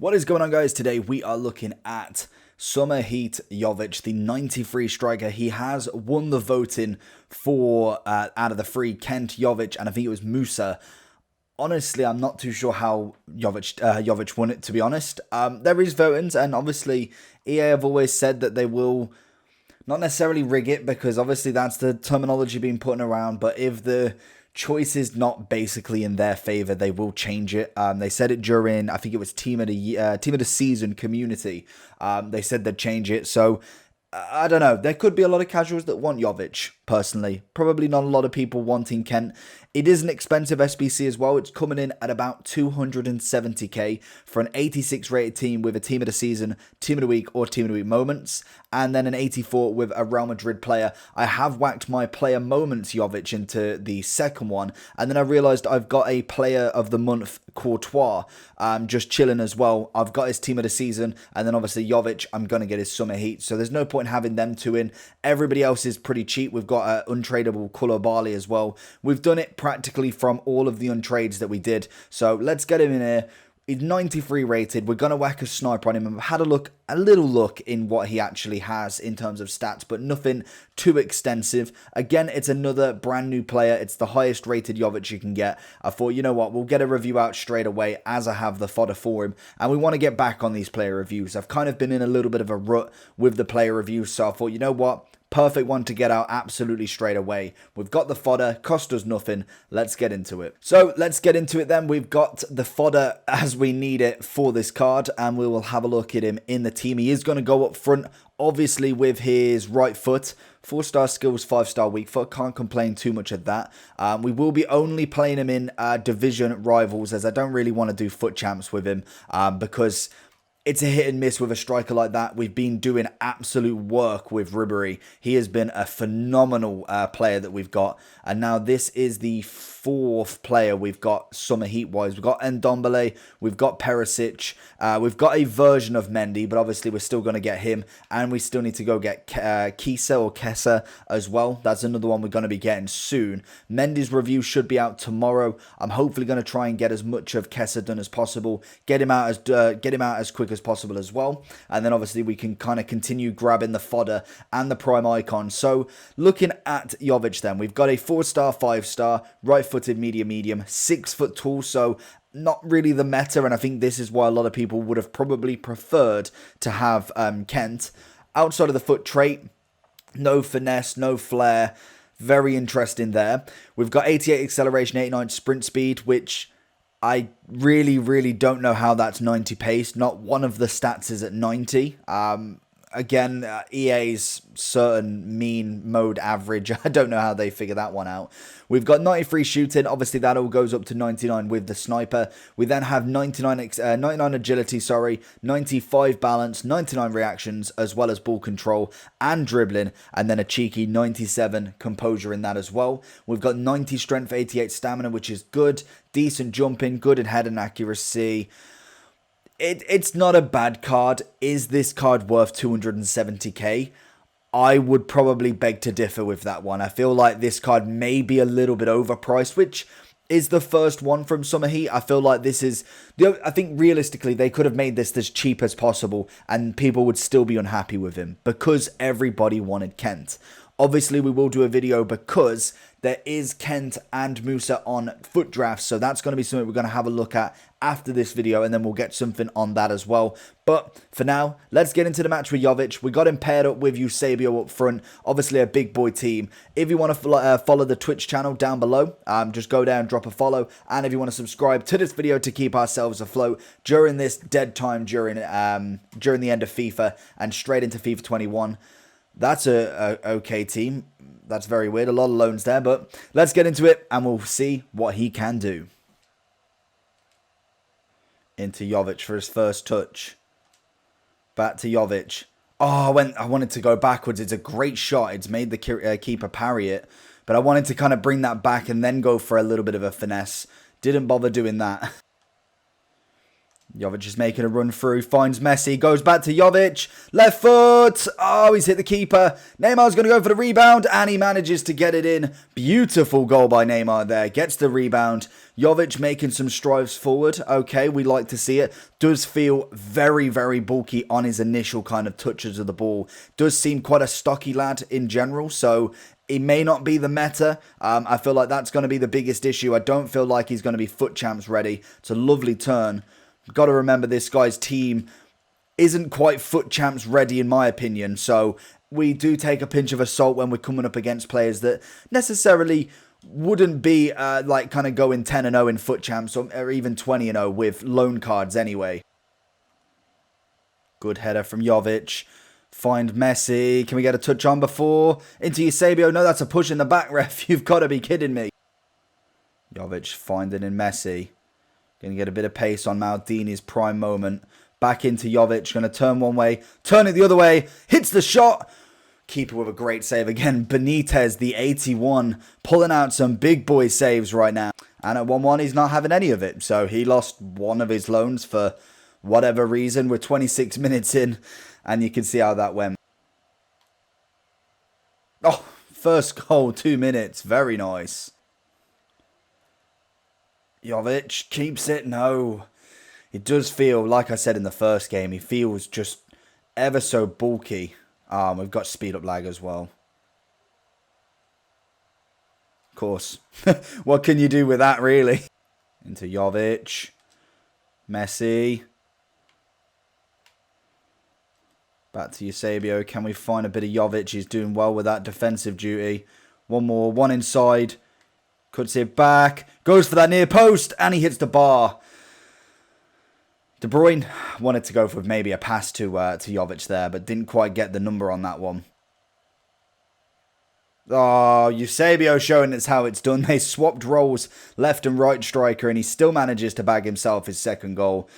What is going on, guys? Today we are looking at Summer Heat Jovic, the 93 striker. He has won the voting for out of the three, Kent, Jovic, and I think it was Musa. Honestly, I'm not too sure how Jovic won it, to be honest. There is votings, and obviously EA have always said that they will not necessarily rig it, because obviously that's the terminology being put around, but if the choice is not basically in their favor, they will change it. They said it during, I think it was team of the season community. They said they'd change it. So I don't know. There could be a lot of casuals that want Jovic, personally. Probably not a lot of people wanting Kent. It is an expensive SBC as well. It's coming in at about 270k for an 86 rated team with a team of the season, team of the week, or team of the week moments. And then an 84 with a Real Madrid player. I have whacked my player moments Jovic into the second one. And then I realized I've got a player of the month Courtois just chilling as well. I've got his team of the season. And then obviously Jovic, I'm going to get his summer heat. So there's no point in having them two in. Everybody else is pretty cheap. We've got an untradeable Koulibaly as well. We've done it practically from all of the untrades that we did. So let's get him in here. He's 93 rated. We're going to whack a sniper on him. I've had a little look in what he actually has in terms of stats, but nothing too extensive. Again, it's another brand new player. It's the highest rated Jovic you can get. I thought, you know what, we'll get a review out straight away as I have the fodder for him. And we want to get back on these player reviews. I've kind of been in a little bit of a rut with the player reviews, so I thought, you know what, perfect one to get out absolutely straight away. We've got the fodder, cost us nothing. Let's get into it. So let's get into it then. We've got the fodder as we need it for this card, and we will have a look at him in the team. He is going to go up front, obviously with his right foot. 4-star skills, 5-star weak foot. Can't complain too much of that. We will be only playing him in division rivals, as I don't really want to do foot champs with him because it's a hit and miss with a striker like that. We've been doing absolute work with Ribery. He has been a phenomenal player that we've got. And now this is the fourth player we've got summer heat-wise. We've got Ndombele, we've got Perisic, we've got a version of Mendy, but obviously we're still going to get him. And we still need to go get Kesa as well. That's another one we're going to be getting soon. Mendy's review should be out tomorrow. I'm hopefully going to try and get as much of Kesa done as possible. Get him out as quick as possible as well, and then obviously we can kind of continue grabbing the fodder and the prime icon. So looking at Jovic then, we've got a 4-star, 5-star, right-footed, medium, 6 foot tall, so not really the meta, and I think this is why a lot of people would have probably preferred to have Kent. Outside of the foot trait, no finesse, no flair, very interesting there. We've got 88 acceleration, 89 sprint speed, which I really don't know how that's 90 pace. Not one of the stats is at 90. Again, EA's certain mean mode average. I don't know how they figure that one out. We've got 93 shooting. Obviously, that all goes up to 99 with the sniper. We then have 99 agility, 95 balance, 99 reactions, as well as ball control and dribbling, and then a cheeky 97 composure in that as well. We've got 90 strength, 88 stamina, which is good. Decent jumping, good in head and accuracy. It's not a bad card. Is this card worth 270k? I would probably beg to differ with that one. I feel like this card may be a little bit overpriced, which is the first one from Summer Heat. I feel like this is, I think realistically they could have made this as cheap as possible and people would still be unhappy with him because everybody wanted Kent. Obviously, we will do a video because there is Kent and Musa on foot drafts. So that's going to be something we're going to have a look at after this video. And then we'll get something on that as well. But for now, let's get into the match with Jovic. We got him paired up with Eusebio up front. Obviously, a big boy team. If you want to follow the Twitch channel down below, just go down, drop a follow. And if you want to subscribe to this video to keep ourselves afloat during this dead time during the end of FIFA and straight into FIFA 21. That's a okay team. That's very weird. A lot of loans there, but let's get into it and we'll see what he can do. Into Jovic for his first touch. Back to Jovic. Oh, I wanted to go backwards. It's a great shot. It's made the keeper parry it, but I wanted to kind of bring that back and then go for a little bit of a finesse. Didn't bother doing that. Jovic is making a run through, finds Messi, goes back to Jovic, left foot, oh, he's hit the keeper. Neymar's going to go for the rebound, and he manages to get it in. Beautiful goal by Neymar there, gets the rebound. Jovic making some strides forward, okay, we like to see it. Does feel very, very bulky on his initial kind of touches of the ball. Does seem quite a stocky lad in general, so he may not be the meta. I feel like that's going to be the biggest issue. I don't feel like he's going to be foot champs ready. It's a lovely turn. Got to remember this guy's team isn't quite foot champs ready in my opinion. So we do take a pinch of salt when we're coming up against players that necessarily wouldn't be like kind of going 10-0 in foot champs or even 20-0 with loan cards anyway. Good header from Jovic. Find Messi. Can we get a touch on before? Into Eusebio. No, that's a push in the back, ref. You've got to be kidding me. Jovic finding in Messi. Going to get a bit of pace on Maldini's prime moment. Back into Jovic. Going to turn one way. Turn it the other way. Hits the shot. Keeper with a great save again. Benitez, the 81. Pulling out some big boy saves right now. And at 1-1, he's not having any of it. So he lost one of his loans for whatever reason. We're 26 minutes in. And you can see how that went. Oh, first goal, 2 minutes. Very nice. Jovic keeps it. No. It does feel, like I said in the first game, he feels just ever so bulky. We've got speed up lag as well. Of course. What can you do with that, really? Into Jovic. Messi. Back to Eusebio. Can we find a bit of Jovic? He's doing well with that defensive duty. One more. One inside. Cuts it back. Goes for that near post. And he hits the bar. De Bruyne wanted to go for maybe a pass to Jovic there. But didn't quite get the number on that one. Oh, Eusebio showing us how it's done. They swapped roles. Left and right striker. And he still manages to bag himself his second goal.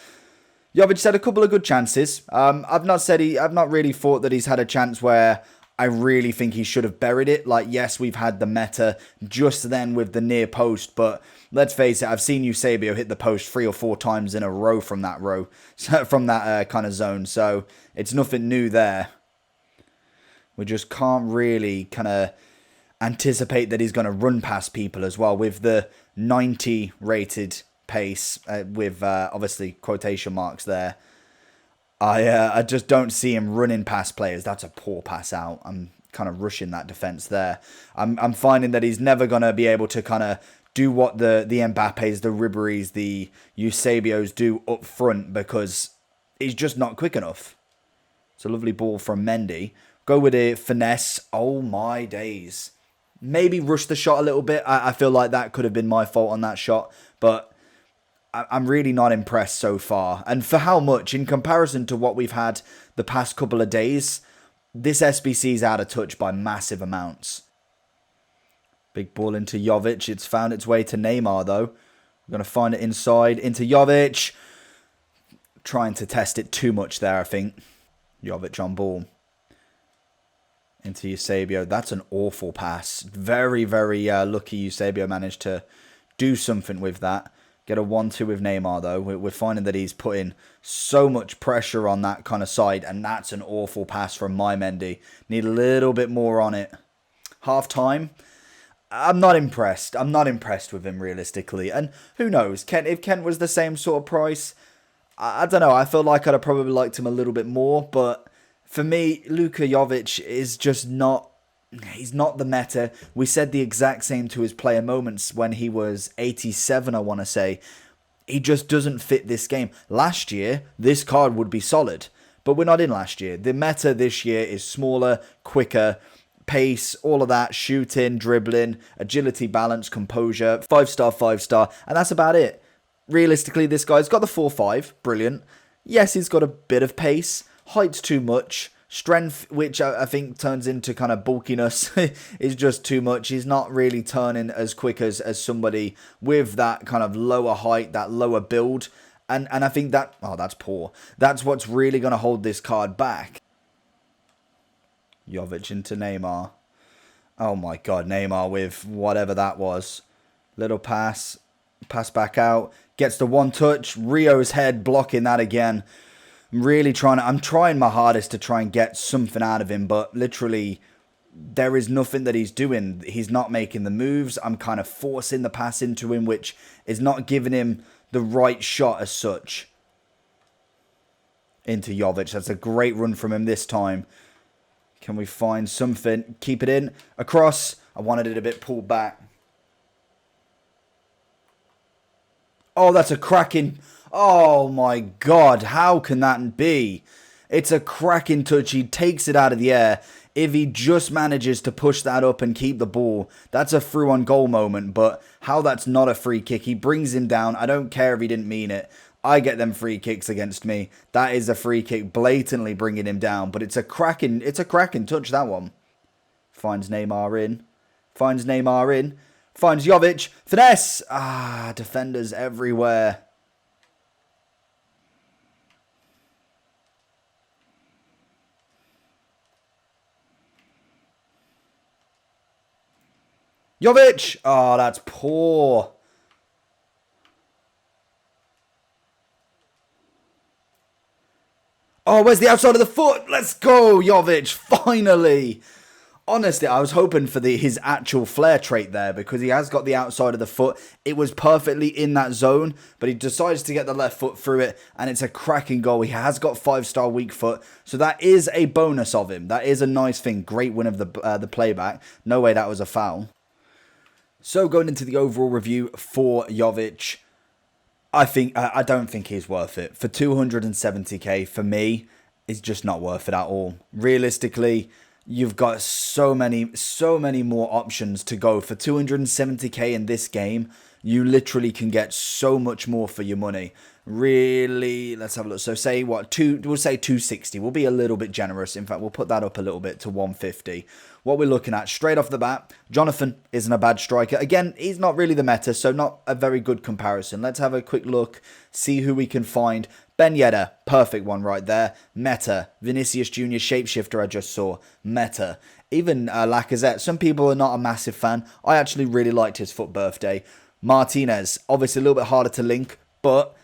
Jovic had a couple of good chances. I've not really thought that he's had a chance where I really think he should have buried it. Like, yes, we've had the meta just then with the near post, but let's face it, I've seen Eusebio hit the post 3 or 4 times in a row from that kind of zone. So it's nothing new there. We just can't really kind of anticipate that he's going to run past people as well with the 90 rated pace with obviously quotation marks there. I just don't see him running past players. That's a poor pass out. I'm kind of rushing that defense there. I'm finding that he's never going to be able to kind of do what the Mbappes, the Ribery's, the Eusebios do up front because he's just not quick enough. It's a lovely ball from Mendy. Go with a finesse. Oh my days. Maybe rush the shot a little bit. I feel like that could have been my fault on that shot, but I'm really not impressed so far. And for how much, in comparison to what we've had the past couple of days, this SBC is out of touch by massive amounts. Big ball into Jovic. It's found its way to Neymar, though. We're going to find it inside into Jovic. Trying to test it too much there, I think. Jovic on ball. Into Eusebio. That's an awful pass. Very, very lucky Eusebio managed to do something with that. Get a 1-2 with Neymar, though. We're finding that he's putting so much pressure on that kind of side. And that's an awful pass from my Mendy. Need a little bit more on it. Half time. I'm not impressed. I'm not impressed with him, realistically. And who knows? If Kent was the same sort of price, I don't know. I feel like I'd have probably liked him a little bit more. But for me, Luka Jovic is just not... He's not the meta. We said the exact same to his player moments when he was 87, I want to say. He just doesn't fit this game. Last year, this card would be solid. But we're not in last year. The meta this year is smaller, quicker, pace, all of that, shooting, dribbling, agility, balance, composure, 5-star, 5-star, and that's about it. Realistically, this guy's got the 4-5, brilliant. Yes, he's got a bit of pace. Height's too much. Strength, which I think turns into kind of bulkiness, is just too much. He's not really turning as quick as somebody with that kind of lower height, that lower build. And I think that... Oh, that's poor. That's what's really going to hold this card back. Jovic into Neymar. Oh my god, Neymar with whatever that was. Little pass. Pass back out. Gets the one touch. Rio's head blocking that again. I'm trying my hardest to try and get something out of him, but literally there is nothing that he's doing. He's not making the moves. I'm kind of forcing the pass into him, which is not giving him the right shot as such. Into Jovic. That's a great run from him this time. Can we find something? Keep it in. Across. I wanted it a bit pulled back. Oh, that's a cracking... Oh my god, how can that be? It's a cracking touch. He takes it out of the air. If he just manages to push that up and keep the ball, that's a through on goal moment. But how that's not a free kick. He brings him down. I don't care if he didn't mean it. I get them free kicks against me. That is a free kick, blatantly bringing him down. But it's a cracking touch, that one. Finds Neymar in. Finds Jovic. Finesse. Ah, defenders everywhere. Jovic! Oh, that's poor. Oh, where's the outside of the foot? Let's go, Jovic. Finally. Honestly, I was hoping for his actual flair trait there because he has got the outside of the foot. It was perfectly in that zone, but he decides to get the left foot through it, and it's a cracking goal. He has got 5-star weak foot, so that is a bonus of him. That is a nice thing. Great win of the playback. No way that was a foul. So going into the overall review for Jovic, I don't think he's worth it. For 270k, for me, is just not worth it at all. Realistically, you've got so many more options to go. For 270k in this game, you literally can get so much more for your money. Really, let's have a look. So say we'll say 260. We'll be a little bit generous. In fact, we'll put that up a little bit to 150. What we're looking at straight off the bat, Jonathan isn't a bad striker. Again, he's not really the meta, so not a very good comparison. Let's have a quick look, see who we can find. Ben Yedder, perfect one right there. Meta, Vinicius Jr. shapeshifter I just saw, meta. Even Lacazette, some people are not a massive fan. I actually really liked his foot birthday. Martinez, obviously a little bit harder to link, but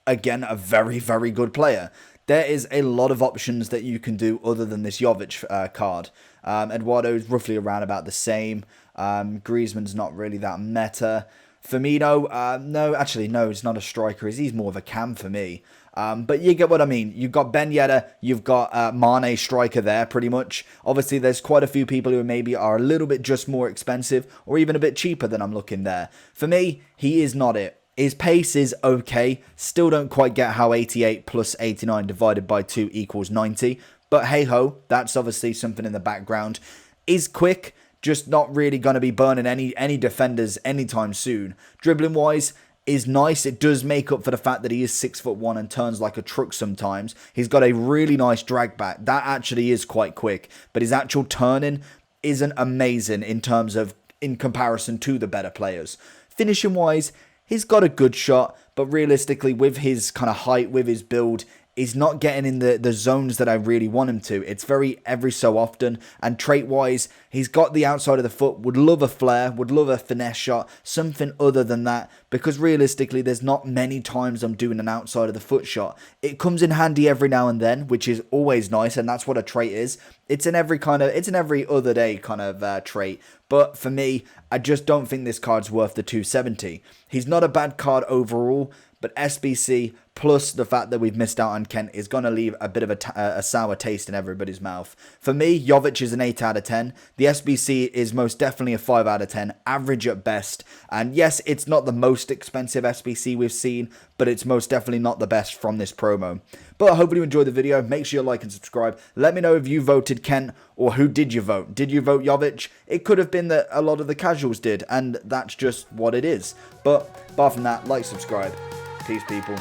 again, a very, very good player. There is a lot of options that you can do other than this Jovic card. Eduardo is roughly around about the same. Griezmann's not really that meta. Firmino, no, he's not a striker. He's more of a cam for me. But you get what I mean. You've got Ben Yedder, you've got Mane striker there pretty much. Obviously, there's quite a few people who maybe are a little bit just more expensive or even a bit cheaper than I'm looking there. For me, he is not it. His pace is okay. Still don't quite get how 88 plus 89 divided by 2 equals 90. But hey ho, that's obviously something in the background. Is quick, just not really going to be burning any defenders anytime soon. Dribbling wise is nice. It does make up for the fact that he is 6'1" and turns like a truck sometimes. He's got a really nice drag back. That actually is quite quick. But his actual turning isn't amazing in comparison to the better players. Finishing wise, he's got a good shot, but realistically, with his kind of height, with his build, he's not getting in the zones that I really want him to. It's very every so often, and trait-wise, he's got the outside of the foot, would love a flare, would love a finesse shot, something other than that, because realistically, there's not many times I'm doing an outside of the foot shot. It comes in handy every now and then, which is always nice, and that's what a trait is. It's an every other day kind of trait. But for me, I just don't think this card's worth the 270. He's not a bad card overall, but SBC plus the fact that we've missed out on Kent is going to leave a bit of a sour taste in everybody's mouth. For me, Jovic is an 8 out of 10. The SBC is most definitely a 5 out of 10, average at best. And yes, it's not the most expensive SBC we've seen, but it's most definitely not the best from this promo. But I hope you enjoyed the video. Make sure you like and subscribe. Let me know if you voted Kent or who did you vote. Did you vote Jovic? It could have been that a lot of the casuals did, and that's just what it is. But apart from that, like, subscribe. Peace, people.